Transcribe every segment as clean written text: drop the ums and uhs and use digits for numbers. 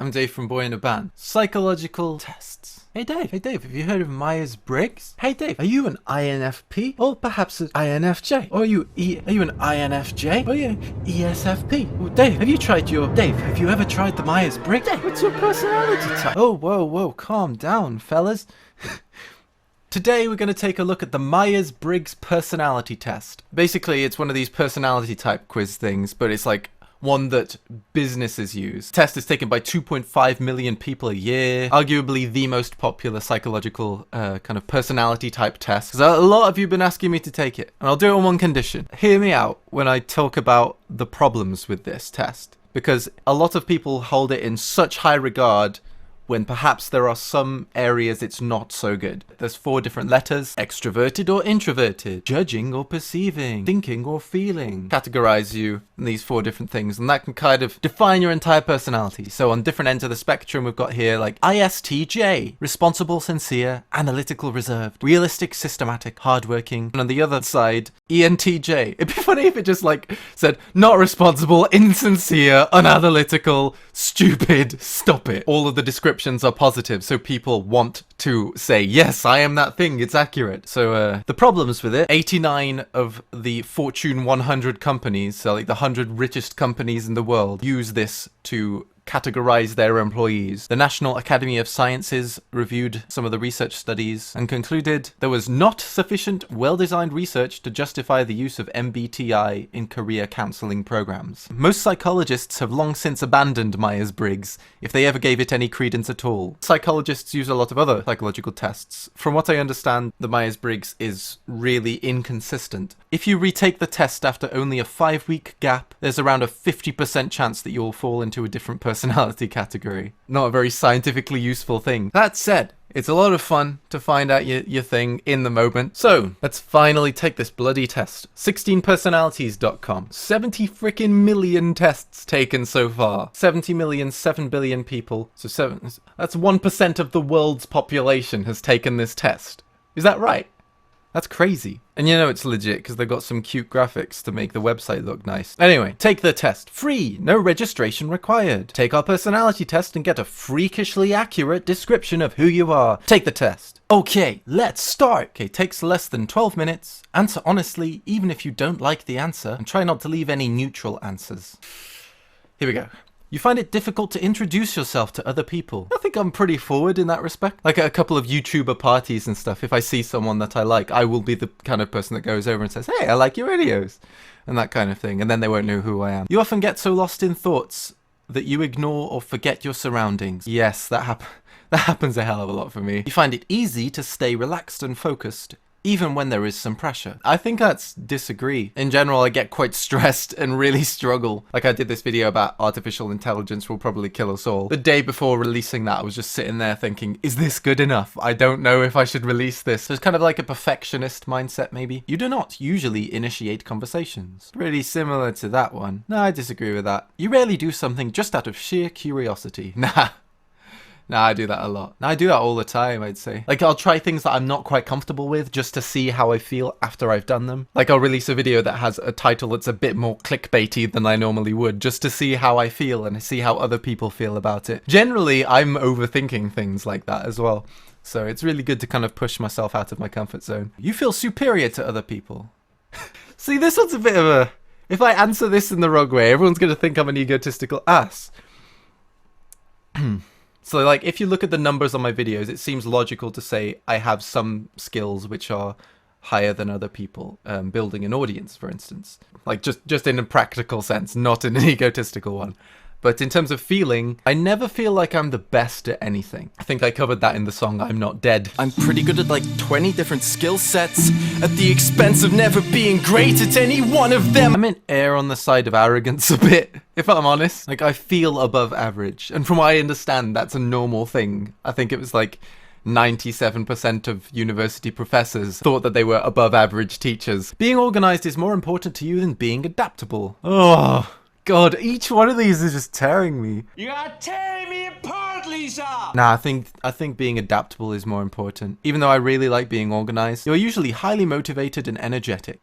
I'm Dave from Boyinaband. Psychological tests. Hey Dave, have you heard of Myers-Briggs? Hey Dave, are you an INFP? Or perhaps an INFJ? Or are you an INFJ? Or are you an ESFP? Well, Dave, have you ever tried the Myers-Briggs? Dave, what's your personality type? Oh, whoa, calm down, fellas. Today we're going to take a look at the Myers-Briggs personality test. Basically, it's one of these personality type quiz things, but it's like one that businesses use. The test is taken by 2.5 million people a year. Arguably the most popular psychological kind of personality type test. Because a lot of you have been asking me to take it. And I'll do it on one condition. Hear me out when I talk about the problems with this test. Because a lot of people hold it in such high regard when perhaps there are some areas it's not so good. There's 4 different letters: extroverted or introverted, judging or perceiving, thinking or feeling. Categorize you in these 4 different things, and that can kind of define your entire personality. So on different ends of the spectrum, we've got here like ISTJ, responsible, sincere, analytical, reserved, realistic, systematic, hardworking. And on the other side, ENTJ. It'd be funny if it just like said not responsible, insincere, unanalytical, stupid, stop it. All of the descriptions are positive, so people want to say, yes, I am that thing, it's accurate. So the problems with it: 89 of the Fortune 100 companies, so like the 100 richest companies in the world, use this to categorize their employees. The National Academy of Sciences reviewed some of the research studies and concluded there was not sufficient well-designed research to justify the use of MBTI in career counseling programs. Most psychologists have long since abandoned Myers-Briggs, if they ever gave it any credence at all. Psychologists use a lot of other psychological tests. From what I understand, the Myers-Briggs is really inconsistent. If you retake the test after only a 5-week gap, there's around a 50% chance that you'll fall into a different personality category. Not a very scientifically useful thing. That said, it's a lot of fun to find out your thing in the moment. So, let's finally take this bloody test. 16personalities.com. 70 freaking million tests taken so far. 70 million, 7 billion people. So that's 1% of the world's population has taken this test. Is that right? That's crazy. And you know it's legit because they've got some cute graphics to make the website look nice. Anyway, take the test. Free. No registration required. Take our personality test and get a freakishly accurate description of who you are. Take the test. Okay, let's start. Okay, takes less than 12 minutes. Answer honestly, even if you don't like the answer, and try not to leave any neutral answers. Here we go. You find it difficult to introduce yourself to other people. I think I'm pretty forward in that respect. Like at a couple of YouTuber parties and stuff, if I see someone that I like, I will be the kind of person that goes over and says, hey, I like your videos, and that kind of thing, and then they won't know who I am. You often get so lost in thoughts that you ignore or forget your surroundings. Yes, that happens a hell of a lot for me. You find it easy to stay relaxed and focused, even when there is some pressure. I think that's disagree. In general, I get quite stressed and really struggle. Like I did this video about artificial intelligence will probably kill us all. The day before releasing that, I was just sitting there thinking, is this good enough? I don't know if I should release this. So it's kind of like a perfectionist mindset, maybe. You do not usually initiate conversations. Pretty similar to that one. No, I disagree with that. You rarely do something just out of sheer curiosity. Nah, I do that a lot. I do that all the time, I'd say. Like, I'll try things that I'm not quite comfortable with just to see how I feel after I've done them. Like, I'll release a video that has a title that's a bit more clickbaity than I normally would, just to see how I feel and see how other people feel about it. Generally, I'm overthinking things like that as well. So it's really good to kind of push myself out of my comfort zone. You feel superior to other people. See, this one's a bit of a... If I answer this in the wrong way, everyone's going to think I'm an egotistical ass. So like, if you look at the numbers on my videos, it seems logical to say I have some skills which are higher than other people, building an audience, for instance. Like just in a practical sense, not in an egotistical one. But in terms of feeling, I never feel like I'm the best at anything. I think I covered that in the song I'm Not Dead. I'm pretty good at like 20 different skill sets, at the expense of never being great at any one of them. I meant err on the side of arrogance a bit, if I'm honest. Like, I feel above average. And from what I understand, that's a normal thing. I think it was like 97% of university professors thought that they were above average teachers. Being organized is more important to you than being adaptable. Oh God, each one of these is just tearing me. You are tearing me apart, Lisa! Nah, I think being adaptable is more important. Even though I really like being organized, you're usually highly motivated and energetic.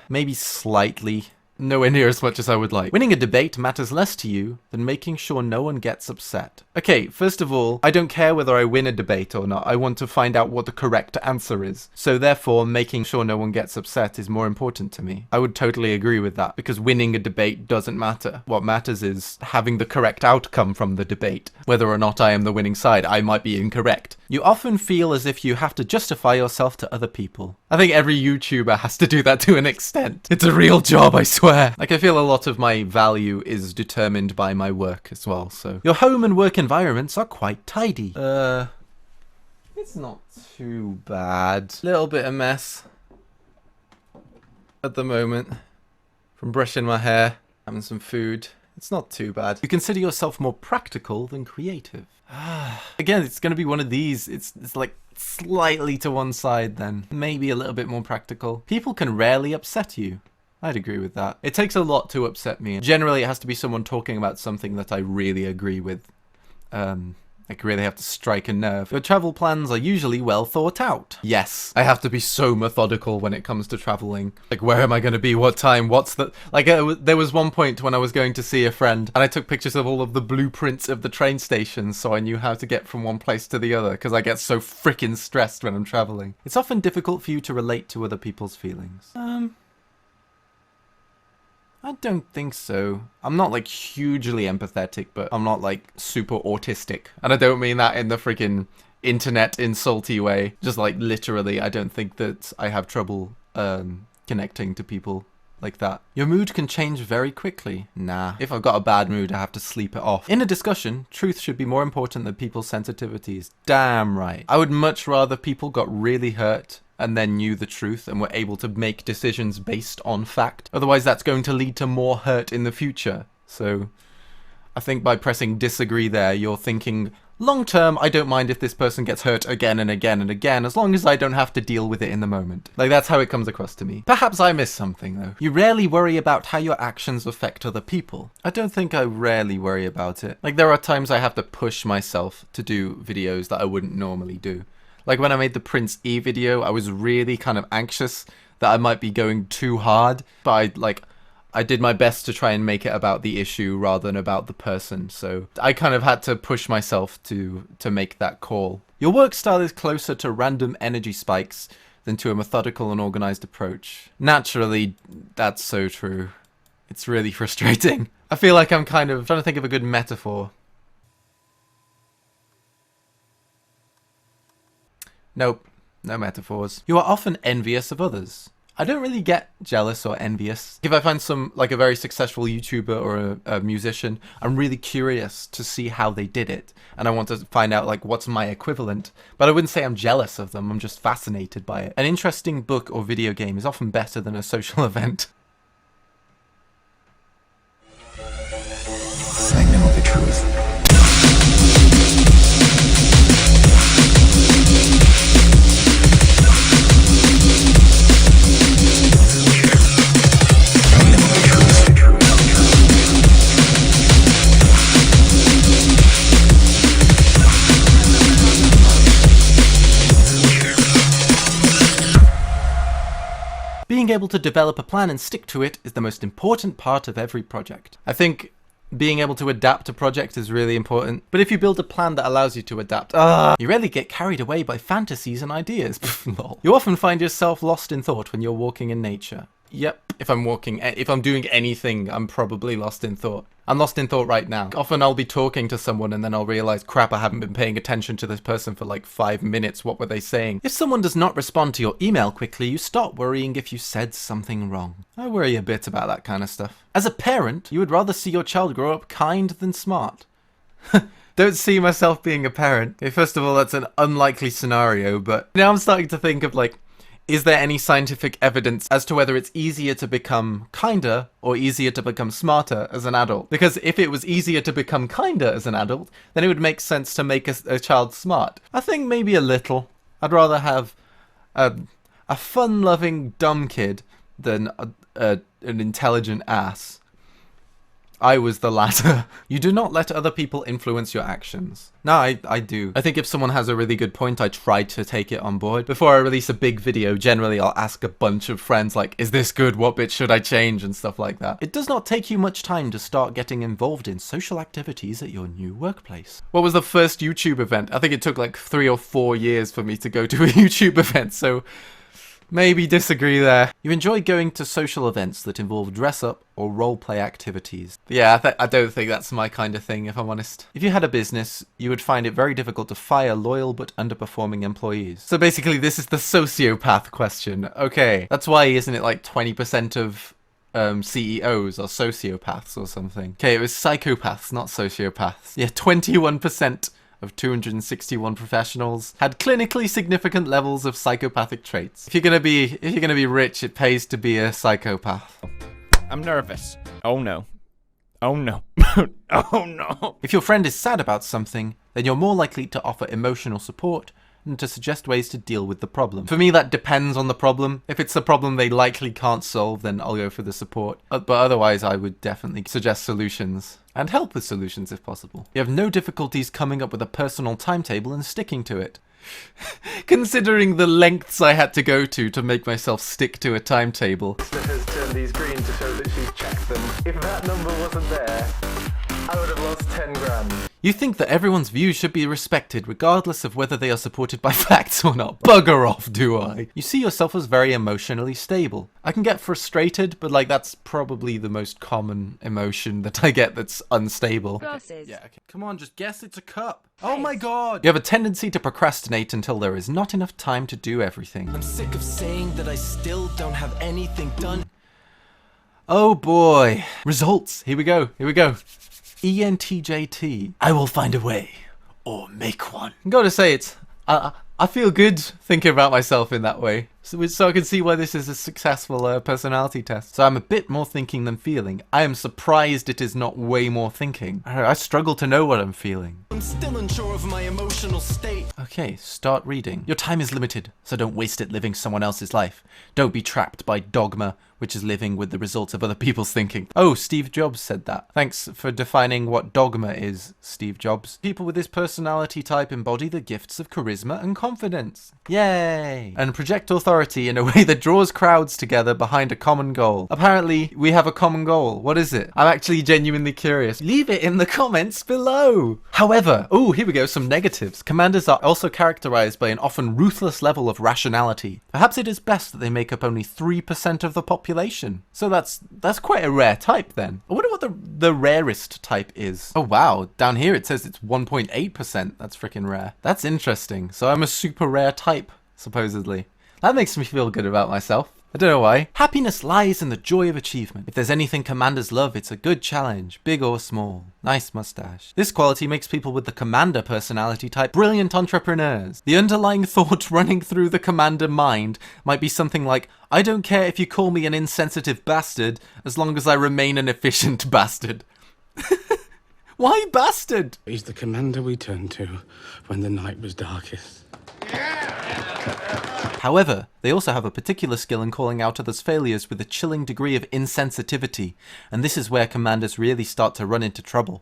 Maybe slightly nowhere near as much as I would like. Winning a debate matters less to you than making sure no one gets upset. Okay, first of all, I don't care whether I win a debate or not. I want to find out what the correct answer is. So therefore, making sure no one gets upset is more important to me. I would totally agree with that, because winning a debate doesn't matter. What matters is having the correct outcome from the debate. Whether or not I am the winning side, I might be incorrect. You often feel as if you have to justify yourself to other people. I think every YouTuber has to do that to an extent. It's a real job, I swear. Like, I feel a lot of my value is determined by my work as well, so. Your home and work environments are quite tidy. It's not too bad. Little bit of mess at the moment. From brushing my hair, having some food. It's not too bad. You consider yourself more practical than creative. Again, it's going to be one of these. It's like slightly to one side then. Maybe a little bit more practical. People can rarely upset you. I'd agree with that. It takes a lot to upset me. Generally, it has to be someone talking about something that I really agree with. Like, really have to strike a nerve. Your travel plans are usually well thought out. Yes, I have to be so methodical when it comes to traveling. Like, where am I going to be? What time? What's the... Like, there was one point when I was going to see a friend, and I took pictures of all of the blueprints of the train stations so I knew how to get from one place to the other, because I get so freaking stressed when I'm traveling. It's often difficult for you to relate to other people's feelings. I don't think so. I'm not, like, hugely empathetic, but I'm not, like, super autistic. And I don't mean that in the freaking internet insulty way. Just, like, literally, I don't think that I have trouble connecting to people like that. Your mood can change very quickly. Nah. If I've got a bad mood, I have to sleep it off. In a discussion, truth should be more important than people's sensitivities. Damn right. I would much rather people got really hurt and then knew the truth and were able to make decisions based on fact. Otherwise, that's going to lead to more hurt in the future. So I think by pressing disagree there, you're thinking, long term, I don't mind if this person gets hurt again and again and again, as long as I don't have to deal with it in the moment. Like, that's how it comes across to me. Perhaps I missed something, though. You rarely worry about how your actions affect other people. I don't think I rarely worry about it. Like, there are times I have to push myself to do videos that I wouldn't normally do. Like, when I made the Prince E video, I was really kind of anxious that I might be going too hard, but I did my best to try and make it about the issue rather than about the person, so I kind of had to push myself to make that call. Your work style is closer to random energy spikes than to a methodical and organized approach. Naturally, that's so true. It's really frustrating. I feel like I'm kind of trying to think of a good metaphor. Nope, no metaphors. You are often envious of others. I don't really get jealous or envious. If I find a very successful YouTuber or a musician, I'm really curious to see how they did it. And I want to find out, like, what's my equivalent. But I wouldn't say I'm jealous of them, I'm just fascinated by it. An interesting book or video game is often better than a social event. I know the truth. Being able to develop a plan and stick to it is the most important part of every project. I think being able to adapt a project is really important, but if you build a plan that allows you to adapt, you rarely get carried away by fantasies and ideas. Lol. You often find yourself lost in thought when you're walking in nature. Yep, if I'm doing anything, I'm probably lost in thought. I'm lost in thought right now. Often I'll be talking to someone and then I'll realize, crap, I haven't been paying attention to this person for like 5 minutes. What were they saying? If someone does not respond to your email quickly, you stop worrying if you said something wrong. I worry a bit about that kind of stuff. As a parent, you would rather see your child grow up kind than smart. Don't see myself being a parent. Okay, first of all, that's an unlikely scenario, but now I'm starting to think of like, is there any scientific evidence as to whether it's easier to become kinder or easier to become smarter as an adult? Because if it was easier to become kinder as an adult, then it would make sense to make a child smart. I think maybe a little. I'd rather have a fun-loving dumb kid than an intelligent ass. I was the latter. You do not let other people influence your actions. No, I do. I think if someone has a really good point, I try to take it on board. Before I release a big video, generally I'll ask a bunch of friends like, is this good? What bit should I change? And stuff like that. It does not take you much time to start getting involved in social activities at your new workplace. What was the first YouTube event? I think it took like 3 or 4 years for me to go to a YouTube event, so maybe disagree there. You enjoy going to social events that involve dress-up or role-play activities. Yeah, I don't think that's my kind of thing, if I'm honest. If you had a business, you would find it very difficult to fire loyal but underperforming employees. So basically, this is the sociopath question. Okay, that's why, isn't it like 20% of CEOs are sociopaths or something? Okay, it was psychopaths, not sociopaths. Yeah, 21% of 261 professionals had clinically significant levels of psychopathic traits. If you're gonna be rich, it pays to be a psychopath. I'm nervous. Oh no. Oh no. Oh no. If your friend is sad about something, then you're more likely to offer emotional support and to suggest ways to deal with the problem. For me, that depends on the problem. If it's a problem they likely can't solve, then I'll go for the support. But otherwise, I would definitely suggest solutions. And help with solutions if possible. You have no difficulties coming up with a personal timetable and sticking to it. Considering the lengths I had to go to make myself stick to a timetable. Has turned these green to show that she's checked them. If that number wasn't there, I would have lost 10 grand. You think that everyone's views should be respected regardless of whether they are supported by facts or not. Bugger off, do I? You see yourself as very emotionally stable. I can get frustrated, but like that's probably the most common emotion that I get that's unstable. Glasses. Yeah, okay. Come on, just guess it's a cup. Oh my god! You have a tendency to procrastinate until there is not enough time to do everything. I'm sick of saying that I still don't have anything done. Oh boy. Results. Here we go. Here we go. ENTJT. I will find a way. Or make one. I gotta say, I feel good thinking about myself in that way. So I can see why this is a successful personality test. So I'm a bit more thinking than feeling. I am surprised it is not way more thinking. I struggle to know what I'm feeling. I'm still unsure of my emotional state. Okay, start reading. Your time is limited, so don't waste it living someone else's life. Don't be trapped by dogma, which is living with the results of other people's thinking. Oh, Steve Jobs said that. Thanks for defining what dogma is, Steve Jobs. People with this personality type embody the gifts of charisma and confidence. Yay! And project authority in a way that draws crowds together behind a common goal. Apparently, we have a common goal. What is it? I'm actually genuinely curious. Leave it in the comments below. However, oh, here we go, some negatives. Commanders are also characterized by an often ruthless level of rationality. Perhaps it is best that they make up only 3% of the population. So that's quite a rare type then. I wonder what the rarest type is. Oh wow, down here it says it's 1.8%. That's freaking rare. That's interesting. So I'm a super rare type, supposedly. That makes me feel good about myself. I don't know why. Happiness lies in the joy of achievement. If there's anything commanders love, it's a good challenge, big or small. Nice mustache. This quality makes people with the commander personality type brilliant entrepreneurs. The underlying thought running through the commander mind might be something like, I don't care if you call me an insensitive bastard, as long as I remain an efficient bastard. Why bastard? He's the commander we turned to when the night was darkest. However, they also have a particular skill in calling out others' failures with a chilling degree of insensitivity, and this is where commanders really start to run into trouble.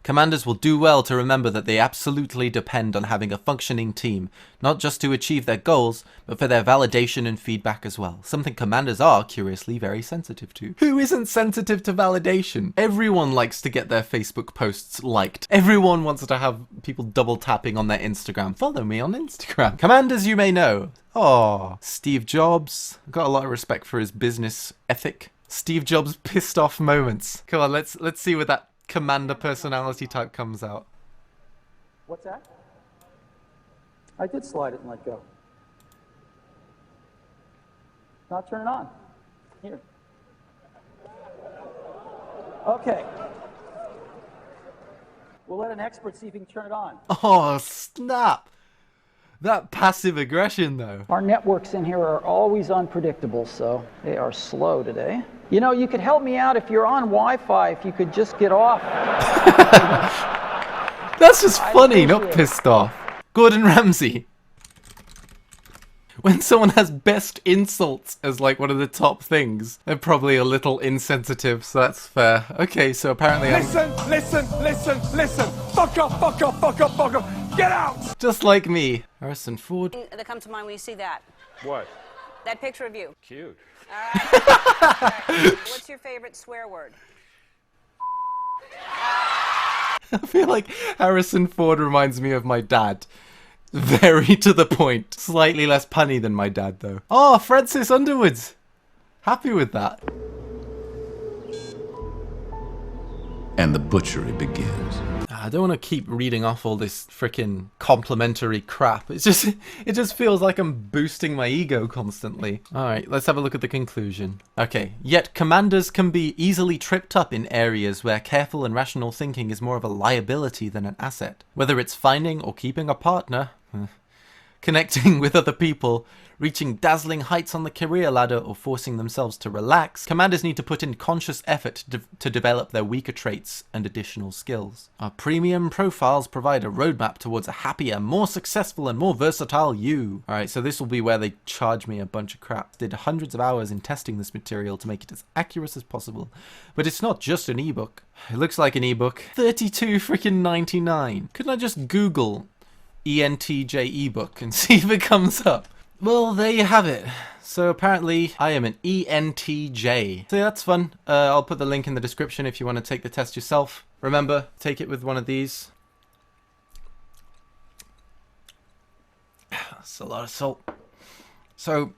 Commanders will do well to remember that they absolutely depend on having a functioning team, not just to achieve their goals, but for their validation and feedback as well. Something commanders are, curiously, very sensitive to. Who isn't sensitive to validation? Everyone likes to get their Facebook posts liked. Everyone wants to have people double tapping on their Instagram. Follow me on Instagram. Commanders you may know. Oh, Steve Jobs. Got a lot of respect for his business ethic. Steve Jobs pissed off moments. Come on, let's see what that commander personality type comes out. What's that? I did slide it and let go. Not turn it on. Here. Okay. We'll let an expert see if he can turn it on. Oh, snap. That passive aggression, though. Our networks in here are always unpredictable, so they are slow today. You know, you could help me out if you're on Wi-Fi, if you could just get off. That's just funny, not pissed off. Gordon Ramsay. When someone has best insults as like one of the top things, they're probably a little insensitive, so that's fair. Okay, so apparently Listen! Fuck off! Get out! just like me. Harrison Ford. That comes to mind when you see that. What? That picture of you. Cute. All right. What's your favorite swear word? I feel like Harrison Ford reminds me of my dad. Very to the point. Slightly less punny than my dad, though. Oh, Francis Underwood. Happy with that. And the butchery begins. I don't want to keep reading off all this freaking complimentary crap. It just feels like I'm boosting my ego constantly. Alright, let's have a look at the conclusion. Okay, yet commanders can be easily tripped up in areas where careful and rational thinking is more of a liability than an asset. Whether it's finding or keeping a partner, connecting with other people, reaching dazzling heights on the career ladder, or forcing themselves to relax, commanders need to put in conscious effort to develop their weaker traits and additional skills. Our premium profiles provide a roadmap towards a happier, more successful, and more versatile you. Alright, so this will be where they charge me a bunch of crap. Did hundreds of hours in testing this material to make it as accurate as possible. But it's not just an ebook. It looks like an ebook. $32.99. Couldn't I just Google ENTJ ebook and see if it comes up? Well, there you have it. So apparently I am an ENTJ. So that's fun. I'll put the link in the description if you want to take the test yourself. Remember, take it with one of these. That's a lot of salt. So